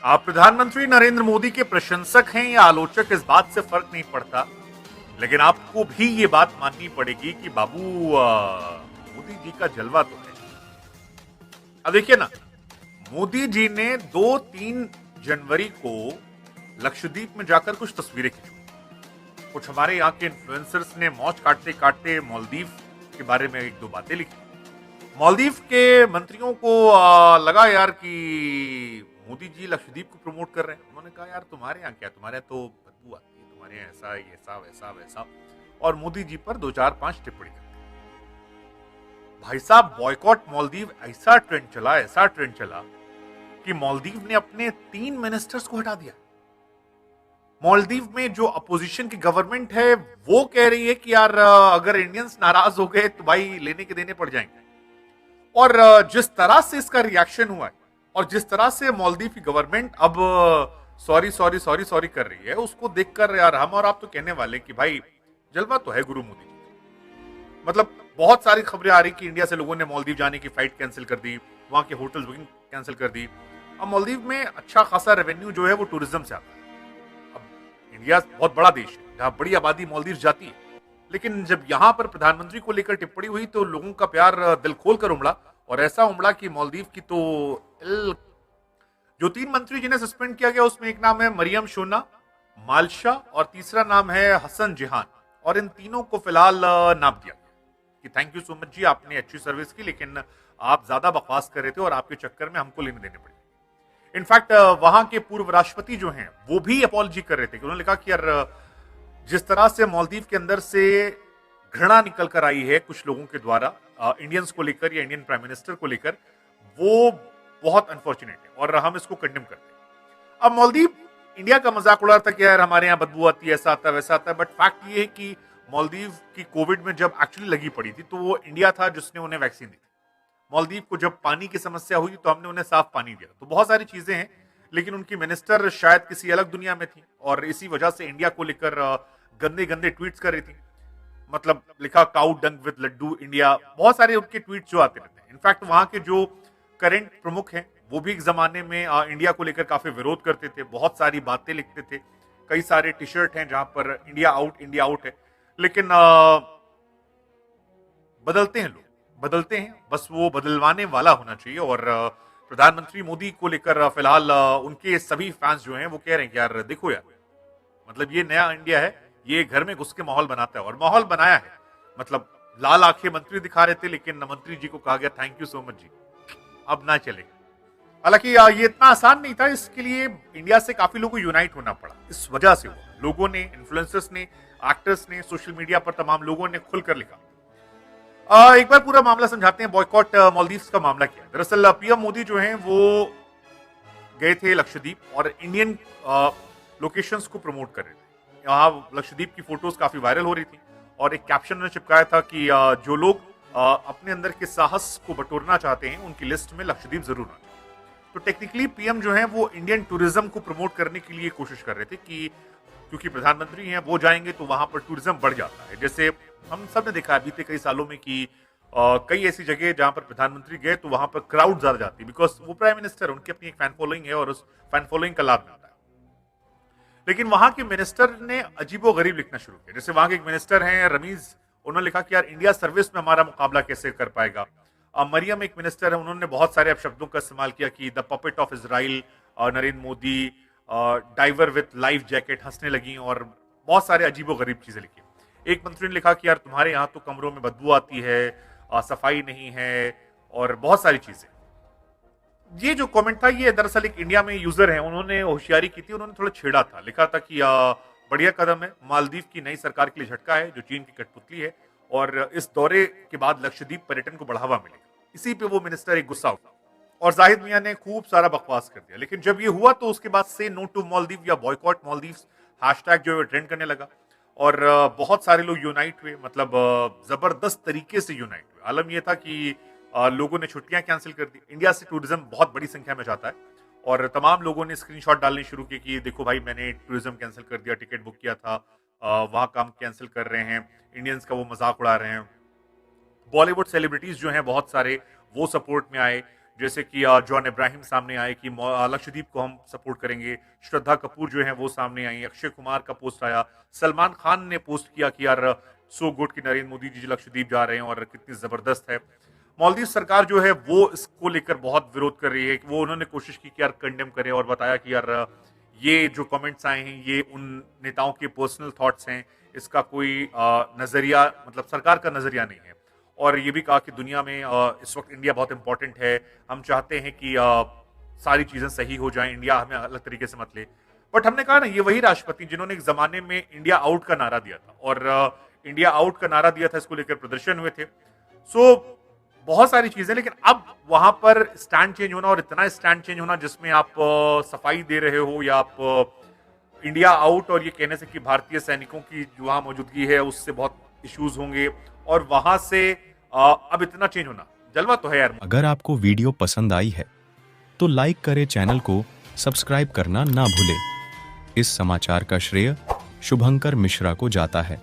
आप प्रधानमंत्री नरेंद्र मोदी के प्रशंसक हैं या आलोचक, इस बात से फर्क नहीं पड़ता, लेकिन आपको भी ये बात माननी पड़ेगी कि बाबू मोदी जी का जलवा तो है। अब देखिए ना, मोदी जी ने 2-3 जनवरी को लक्षद्वीप में जाकर कुछ तस्वीरें खींची। कुछ हमारे यहाँ के इन्फ्लुएंसर्स ने मौज काटते काटते मालदीव के बारे में एक दो बातें लिखी। मालदीव के मंत्रियों को लगा यार कि मोदी जी लक्षद्वीप को प्रमोट कर रहे हैं। उन्होंने कहा यार तुम्हारे यहाँ क्या, तुम्हारे यहाँ तो बदबू आती है, तुम्हारे यहाँ ऐसा ऐसा वैसा वैसा, और मोदी जी पर 2-4-5 टिप्पणी करते हैं। भाई साहब, बॉयकॉट मालदीव ऐसा ट्रेंड चला कि मालदीव ने अपने 3 मिनिस्टर्स को हटा दिया। मालदीव में जो अपोजिशन की गवर्नमेंट है वो कह रही है कि यार अगर इंडियंस नाराज हो गए तो भाई लेने के देने पड़ जाएंगे। और जिस तरह से इसका रिएक्शन हुआ है और जिस तरह से मालदीव की गवर्नमेंट अब सॉरी सॉरी सॉरी सॉरी कर रही है, उसको देखकर यार हम और आप तो कहने वाले कि भाई जलवा तो है गुरु मोदी जी। मतलब बहुत सारी खबरें आ रही कि इंडिया से लोगों ने मालदीव जाने की फ्लाइट कैंसिल कर दी, वहां के होटल बुकिंग कैंसिल कर दी। अब मालदीव में अच्छा खासा रेवेन्यू जो है वो टूरिज्म से आता है। अब इंडिया बहुत बड़ा देश है जहां बड़ी आबादी मालदीव जाती है, लेकिन जब यहां पर प्रधानमंत्री को लेकर टिप्पणी हुई तो लोगों का प्यार दिल खोलकर उमड़ा, और ऐसा उमड़ा कि मालदीव की तो जो 3 मंत्री जिन्हें सस्पेंड किया गया उसमें एक नाम है मरियम शोना मालशा और तीसरा नाम है हसन जिहान, और इन तीनों को फिलहाल नाप दिया गया कि थैंक यू सो मच जी, आपने अच्छी सर्विस की, लेकिन आप ज्यादा बकवास कर रहे थे और आपके चक्कर में हमको लेने देने पड़े। इनफैक्ट वहां के पूर्व राष्ट्रपति जो हैं वो भी अपॉलजी कर रहे थे कि उन्होंने कहा कि यार जिस तरह से मालदीव के अंदर से घृणा निकल कर आई है कुछ लोगों के द्वारा इंडियंस को लेकर या इंडियन प्राइम मिनिस्टर को लेकर, वो बहुत अनफॉर्चुनेट है और हम इसको कंडेम करते हैं। अब मालदीव इंडिया का मजाक उड़ा था कि यार हमारे यहाँ बदबू आती है, ऐसा आता है वैसा आता है, बट फैक्ट ये है कि मालदीव की कोविड में जब एक्चुअली लगी पड़ी थी तो वो इंडिया था जिसने उन्हें वैक्सीन दी थी। मालदीव को जब पानी की समस्या हुई तो हमने उन्हें साफ पानी दिया। तो बहुत सारी चीजें हैं, लेकिन उनकी मिनिस्टर शायद किसी अलग दुनिया में थी और इसी वजह से इंडिया को लेकर गंदे गंदे ट्वीट्स कर रही थी। मतलब लिखा cow dung with laddoo India, बहुत सारे उनके ट्वीट जो आते रहते हैं। इनफैक्ट वहां के जो करंट प्रमुख हैं वो भी एक जमाने में इंडिया को लेकर काफी विरोध करते थे, बहुत सारी बातें लिखते थे, कई सारे टी शर्ट हैं जहां पर इंडिया आउट है। लेकिन बदलते हैं लोग, बदलते हैं, बस वो बदलवाने वाला होना चाहिए। और प्रधानमंत्री मोदी को लेकर फिलहाल उनके सभी फैंस जो हैं वो कह रहे हैं कि यार देखो यार, मतलब ये नया इंडिया है, ये घर में घुस के माहौल बनाता है और माहौल बनाया है। मतलब लाल आंखें मंत्री दिखा रहे थे, लेकिन मंत्री जी को कहा गया थैंक यू सो मच जी, अब ना चलेगा। हालांकि ये इतना आसान नहीं था, इसके लिए इंडिया से काफी लोगों को यूनाइट होना पड़ा। इस वजह से हुआ, लोगों ने, इन्फ्लुएंसर्स ने, एक्टर्स ने, सोशल मीडिया पर तमाम लोगों ने खुलकर लिखा। एक बार पूरा मामला समझाते हैं, बॉयकॉट मालदीव्स का मामला क्या है। दरअसल पीएम मोदी जो हैं वो गए थे लक्षद्वीप और इंडियन लोकेशंस को प्रमोट कर रहे थे। यहाँ लक्षद्वीप की फोटोज काफी वायरल हो रही थी और एक कैप्शन ने चिपकाया था कि जो लोग अपने अंदर के साहस को बटोरना चाहते हैं उनकी लिस्ट में लक्षद्वीप जरूर आना। तो टेक्निकली पीएम जो है वो इंडियन टूरिज्म को प्रमोट करने के लिए कोशिश कर रहे थे कि क्योंकि प्रधानमंत्री हैं वो जाएंगे तो वहां पर टूरिज्म बढ़ जाता है। जैसे हम सब ने देखा है बीते कई सालों में कि कई ऐसी जगह जहां पर प्रधानमंत्री गए तो वहां पर क्राउड ज्यादा जाती है, बिकॉज वो प्राइम मिनिस्टर, उनकी अपनी एक फैन फॉलोइंग है और उस फैन फॉलोइंग का लाभ मिलता है। लेकिन वहां के मिनिस्टर ने अजीबो गरीब लिखना शुरू किया। जैसे वहां के एक मिनिस्टर हैं रमीज, उन्होंने लिखा कि यार इंडिया सर्विस में हमारा मुकाबला कैसे कर पाएगा। मरियम एक मिनिस्टर है, उन्होंने बहुत सारे शब्दों का इस्तेमाल किया कि the puppet of Israel, Narendra Modi, diver with life jacket, हंसने लगी और बहुत सारे अजीबो गरीब चीजें लिखी। एक मंत्री ने लिखा कि यार तुम्हारे यहाँ तो कमरों में बदबू आती है, सफाई नहीं है और बहुत सारी चीजें। ये जो कमेंट था ये दरअसल एक इंडिया में यूजर है, उन्होंने होशियारी की थी, उन्होंने थोड़ा छेड़ा था, लिखा था कि बढ़िया कदम है, मालदीव की नई सरकार के लिए झटका है जो चीन की कठपुतली है और इस दौरे के बाद लक्षद्वीप पर्यटन को बढ़ावा मिलेगा। इसी पे वो मिनिस्टर एक गुस्सा उठा और जाहिद मियां ने खूब सारा बकवास कर दिया। लेकिन जब ये हुआ तो उसके बाद से नो टू मालदीव या बॉयकॉट मालदीव हैशटैग जो है ट्रेंड करने लगा और बहुत सारे लोग यूनाइट हुए, मतलब जबरदस्त तरीके से यूनाइट हुए। आलम यह था कि लोगों ने छुट्टियां कैंसिल कर दी। इंडिया से टूरिज्म बहुत बड़ी संख्या में जाता है और तमाम लोगों ने स्क्रीनशॉट डालने शुरू किए कि देखो भाई मैंने टूरिज्म कैंसिल कर दिया, टिकट बुक किया था, वहां काम कैंसिल कर रहे हैं, इंडियंस का वो मजाक उड़ा रहे हैं। बॉलीवुड सेलिब्रिटीज जो हैं बहुत सारे वो सपोर्ट में आए, जैसे कि जॉन इब्राहिम सामने आए कि लक्षद्वीप को हम सपोर्ट करेंगे, श्रद्धा कपूर जो है वो सामने आई, अक्षय कुमार का पोस्ट आया, सलमान खान ने पोस्ट किया कि यार सो गुड कि नरेंद्र मोदी जी लक्षद्वीप जा रहे हैं और कितनी जबरदस्त है। मालदीव सरकार जो है वो इसको लेकर बहुत विरोध कर रही है कि वो उन्होंने कोशिश की कि यार कंडेम करें और बताया कि यार ये जो कमेंट्स आए हैं ये उन नेताओं के पर्सनल थॉट्स हैं, इसका कोई नजरिया मतलब सरकार का नजरिया नहीं है। और ये भी कहा कि दुनिया में इस वक्त इंडिया बहुत इंपॉर्टेंट है, हम चाहते हैं कि सारी चीजें सही हो जाएं, इंडिया हमें अलग तरीके से मत ले। बट हमने कहा ना, ये वही राष्ट्रपति जिन्होंने एक जमाने में इंडिया आउट का नारा दिया था और इंडिया आउट का नारा दिया था, इसको लेकर प्रदर्शन हुए थे। सो बहुत सारी चीजें, लेकिन अब वहां पर स्टैंड चेंज होना और इतना स्टैंड चेंज होना जिसमें आप सफाई दे रहे हो या आप इंडिया आउट और ये कहने से कि भारतीय सैनिकों की जो वहां मौजूदगी है उससे बहुत इश्यूज होंगे और वहां से अब इतना चेंज होना जलवा तो है यार। अगर आपको वीडियो पसंद आई है तो लाइक करें, चैनल को सब्सक्राइब करना ना भूलें। इस समाचार का श्रेय शुभंकर मिश्रा को जाता है।